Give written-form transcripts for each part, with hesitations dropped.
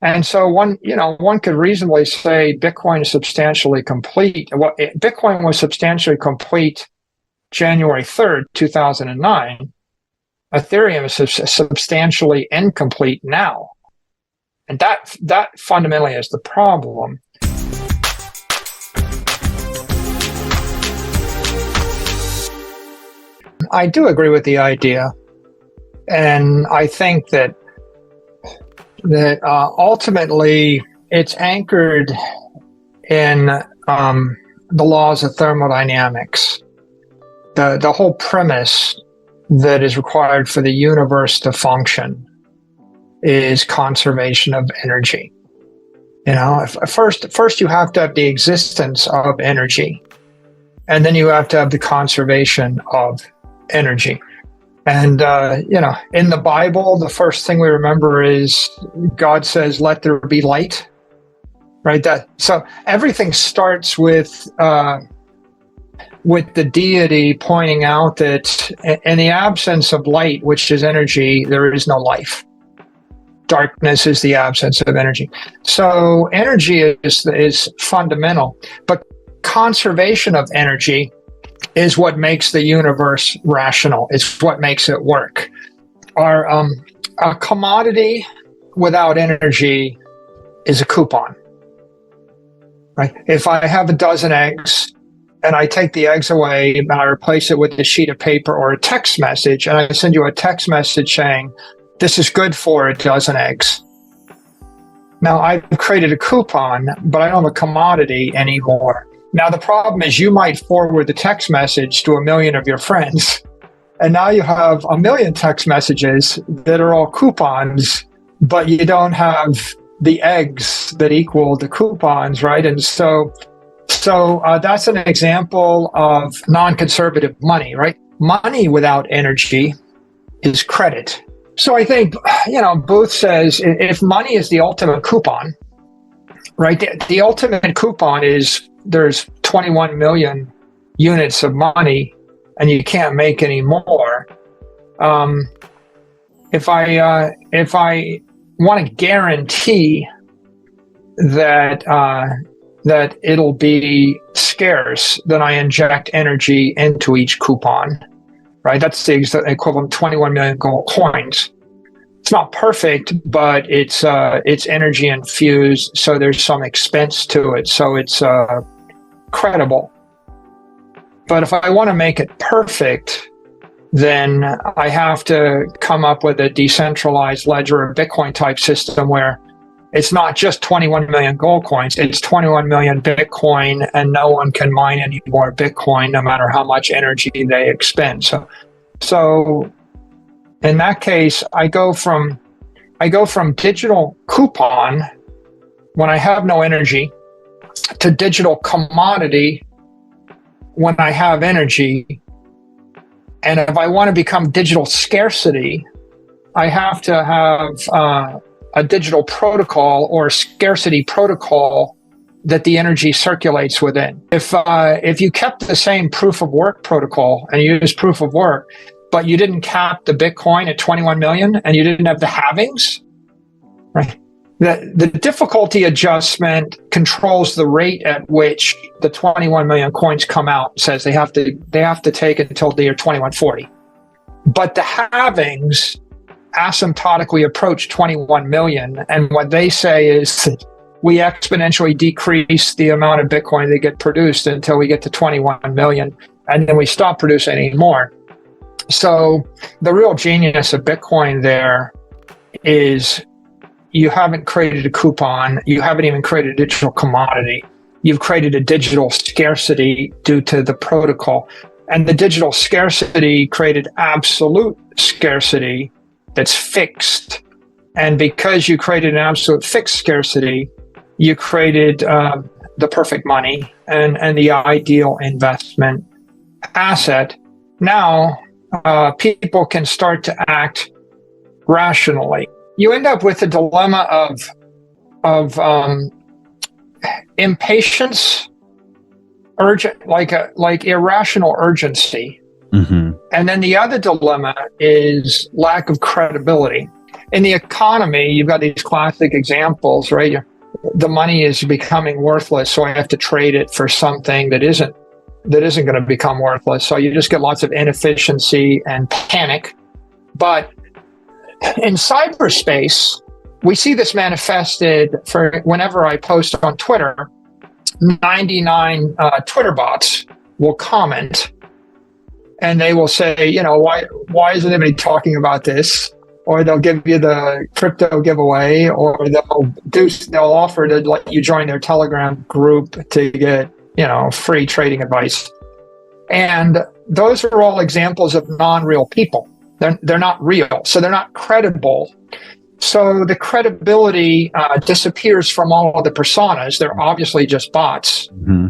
And so one could reasonably say Bitcoin is substantially complete. Well, Bitcoin was substantially complete January 3rd, 2009. Ethereum is substantially incomplete now. And that fundamentally is the problem. I do agree with the idea. And I think that ultimately it's anchored in the laws of thermodynamics. The whole premise that is required for the universe to function is conservation of energy. First you have to have the existence of energy, and then you have to have the conservation of energy. And, in the Bible, the first thing we remember is God says, let there be light, right? So everything starts with the deity pointing out that in the absence of light, which is energy, there is no life. Darkness is the absence of energy. So energy is fundamental, but conservation of energy is what makes the universe rational. It's what makes it work. A commodity without energy is a coupon, right? If I have a dozen eggs and I take the eggs away and I replace it with a sheet of paper or a text message, and I send you a text message saying, this is good for a dozen eggs. Now I've created a coupon, but I don't have a commodity anymore. Now, the problem is you might forward the text message to 1 million of your friends, and now you have 1 million text messages that are all coupons, but you don't have the eggs that equal the coupons, right? And so that's an example of non-conservative money, right? Money without energy is credit. So I think, Booth says if money is the ultimate coupon, right? The ultimate coupon is there's 21 million units of money and you can't make any more. If I want to guarantee that it'll be scarce, then I inject energy into each coupon, right? That's the equivalent of 21 million gold coins. It's not perfect, but it's energy infused, so there's some expense to it, so it's credible. But if I want to make it perfect, then I have to come up with a decentralized ledger or Bitcoin type system where it's not just 21 million gold coins, it's 21 million Bitcoin, and no one can mine any more Bitcoin no matter how much energy they expend. So in that case, I go from digital coupon when I have no energy to digital commodity when I have energy. And if I want to become digital scarcity, I have to have a digital protocol or scarcity protocol that the energy circulates within. If you kept the same proof of work protocol and you use proof of work, but you didn't cap the Bitcoin at 21 million and you didn't have the halvings, right? The difficulty adjustment controls the rate at which the 21 million coins come out. It says they have to take it until the year 2140. But the halvings asymptotically approach 21 million. And what they say is that we exponentially decrease the amount of Bitcoin that get produced until we get to 21 million. And then we stop producing anymore. So the real genius of Bitcoin there is you haven't created a coupon. You haven't even created a digital commodity. You've created a digital scarcity due to the protocol. And the digital scarcity created absolute scarcity that's fixed. And because you created an absolute fixed scarcity, you created the perfect money and the ideal investment asset. Now, people can start to act rationally. You end up with a dilemma of impatience, urgent, like irrational urgency. Mm-hmm. And then the other dilemma is lack of credibility. in the economy, you've got these classic examples, right? The money is becoming worthless, so I have to trade it for something that isn't going to become worthless. So you just get lots of inefficiency and panic. But in cyberspace, we see this manifested for whenever I post on Twitter. 99 Twitter bots will comment, and they will say, why isn't anybody talking about this? Or they'll give you the crypto giveaway, or they'll offer to let you join their Telegram group to get, free trading advice. And those are all examples of non-real people. They're not real, so they're not credible. So the credibility disappears from all of the personas. They're obviously just bots. Mm-hmm.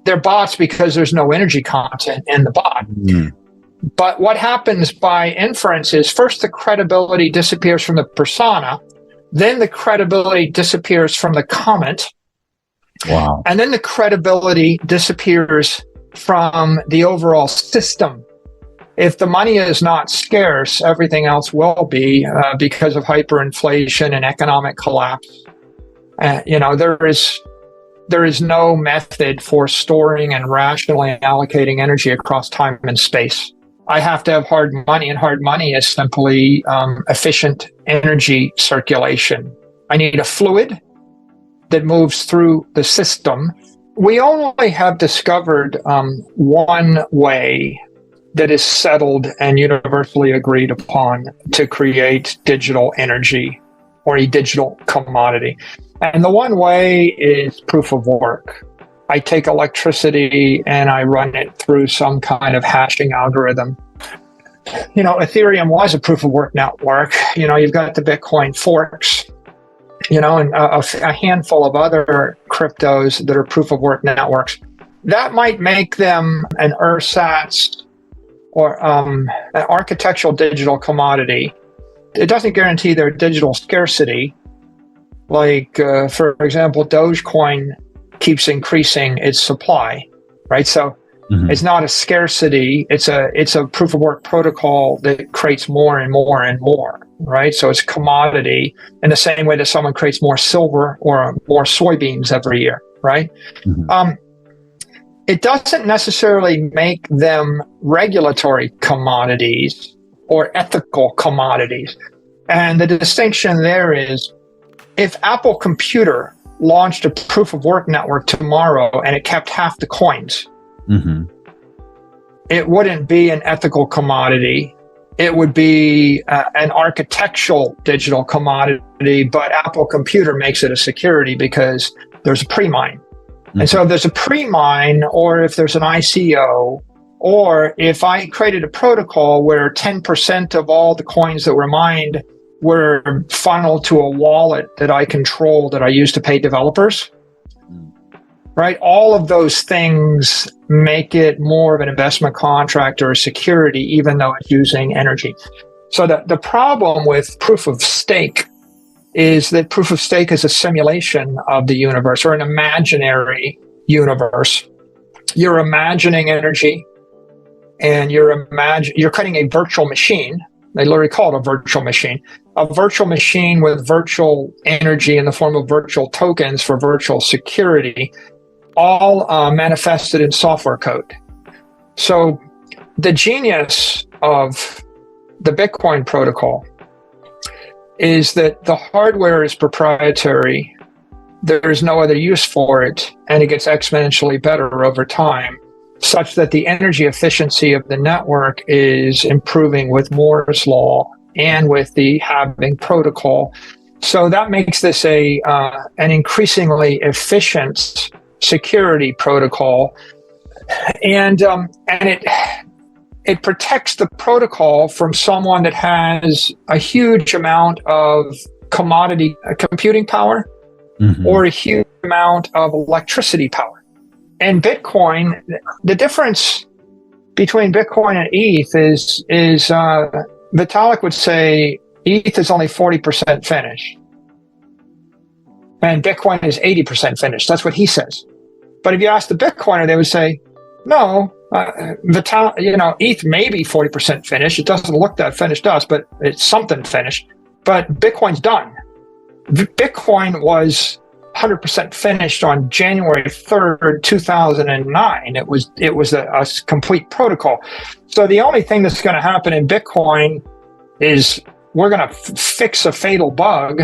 They're bots because there's no energy content in the bot. Mm-hmm. But what happens by inference is first the credibility disappears from the persona, then the credibility disappears from the comment. Wow. And then the credibility disappears from the overall system. If the money is not scarce, everything else will be because of hyperinflation and economic collapse. There is no method for storing and rationally allocating energy across time and space. I have to have hard money, and hard money is simply efficient energy circulation. I need a fluid that moves through the system. We only have discovered one way that is settled and universally agreed upon to create digital energy or a digital commodity. And the one way is proof of work. I take electricity and I run it through some kind of hashing algorithm. Ethereum was a proof of work network. You've got the Bitcoin forks, and a handful of other cryptos that are proof of work networks. That might make them an ersatz or an architectural digital commodity. It doesn't guarantee their digital scarcity. Like, for example, Dogecoin keeps increasing its supply, right? So it's not a scarcity. It's a proof of work protocol that creates more and more and more, right? So it's a commodity in the same way that someone creates more silver or more soybeans every year, right? Mm-hmm. It doesn't necessarily make them regulatory commodities or ethical commodities. And the distinction there is, if Apple Computer launched a proof of work network tomorrow and it kept half the coins, it wouldn't be an ethical commodity. It would be an architectural digital commodity, but Apple Computer makes it a security because there's a pre-mine. And so if there's a pre-mine, or if there's an ICO, or if I created a protocol where 10% of all the coins that were mined were funneled to a wallet that I control, that I use to pay developers, right? All of those things make it more of an investment contract or a security, even though it's using energy. So the problem with proof of stake is that proof of stake is a simulation of the universe, or an imaginary universe. You're imagining energy, and you're creating a virtual machine. They literally call it a virtual machine with virtual energy in the form of virtual tokens for virtual security, all manifested in software code. So the genius of the Bitcoin protocol is that the hardware is proprietary. There's no other use for it, and it gets exponentially better over time, such that the energy efficiency of the network is improving with Moore's law and with the halving protocol. So that makes this an increasingly efficient security protocol, and it protects the protocol from someone that has a huge amount of commodity computing power or a huge amount of electricity power. And Bitcoin, the difference between Bitcoin and ETH is Vitalik would say ETH is only 40% finished, and Bitcoin is 80% finished. That's what he says. But if you ask the Bitcoiner, they would say, no, ETH may be 40% finished. It doesn't look that finished to us, but it's something finished. But Bitcoin's done. Bitcoin was 100% finished on January 3rd, 2009. It was a complete protocol. So the only thing that's going to happen in Bitcoin is we're going to fix a fatal bug,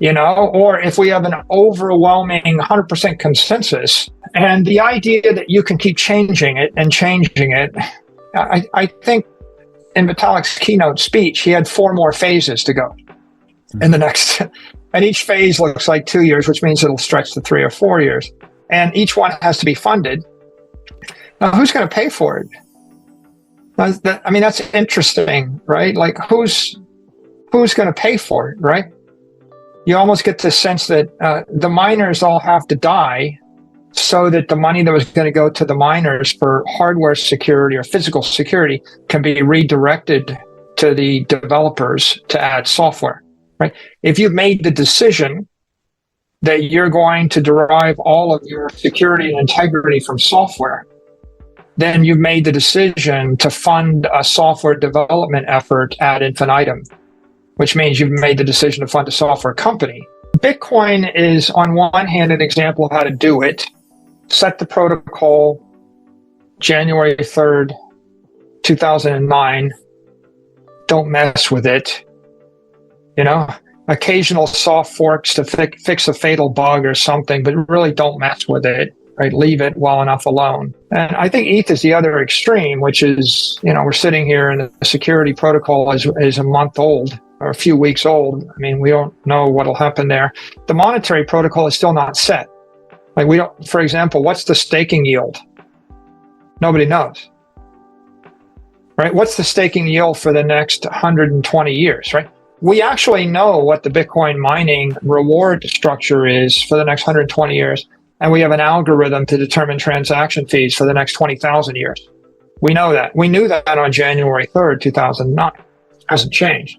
or if we have an overwhelming 100% consensus, and the idea that you can keep changing it, I think in Vitalik's keynote speech, he had 4 more phases to go in the next, and each phase looks like 2 years, which means it'll stretch to 3 or 4 years. And each one has to be funded. Now, who's going to pay for it? That's interesting, right? Like, who's going to pay for it, right? You almost get the sense that the miners all have to die so that the money that was going to go to the miners for hardware security or physical security can be redirected to the developers to add software, right? If you've made the decision that you're going to derive all of your security and integrity from software, then you've made the decision to fund a software development effort ad infinitum, which means you've made the decision to fund a software company. Bitcoin is, on one hand, an example of how to do it. Set the protocol January 3rd, 2009. Don't mess with it. Occasional soft forks to fix a fatal bug or something, but really don't mess with it. Right, leave it well enough alone. And I think ETH is the other extreme, which is, we're sitting here and the security protocol is a month old or a few weeks old. We don't know what'll happen there. The monetary protocol is still not set. Like, we don't, for example, what's the staking yield? Nobody knows. Right? What's the staking yield for the next 120 years, right? We actually know what the Bitcoin mining reward structure is for the next 120 years. And we have an algorithm to determine transaction fees for the next 20,000 years. We know that. We knew that on January 3rd, 2009. Hasn't changed.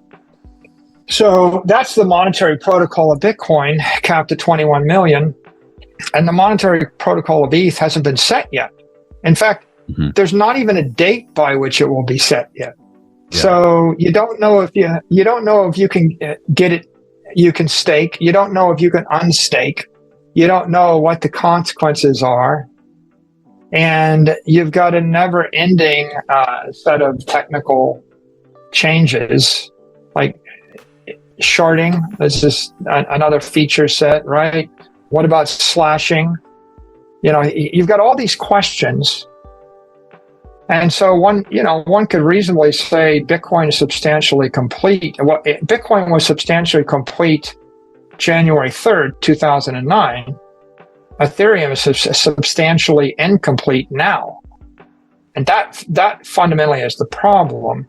So that's the monetary protocol of Bitcoin, capped at 21 million. And the monetary protocol of ETH hasn't been set yet. In fact, there's not even a date by which it will be set yet. Yeah. So you don't know if you can get it, you can stake. You don't know if you can unstake. You don't know what the consequences are. And you've got a never-ending set of technical changes, like sharding. This is another feature set, right? What about slashing? You've got all these questions. And so one could reasonably say Bitcoin is substantially complete. Well, Bitcoin was substantially complete January 3rd, 2009. Ethereum is substantially incomplete now. And that fundamentally is the problem.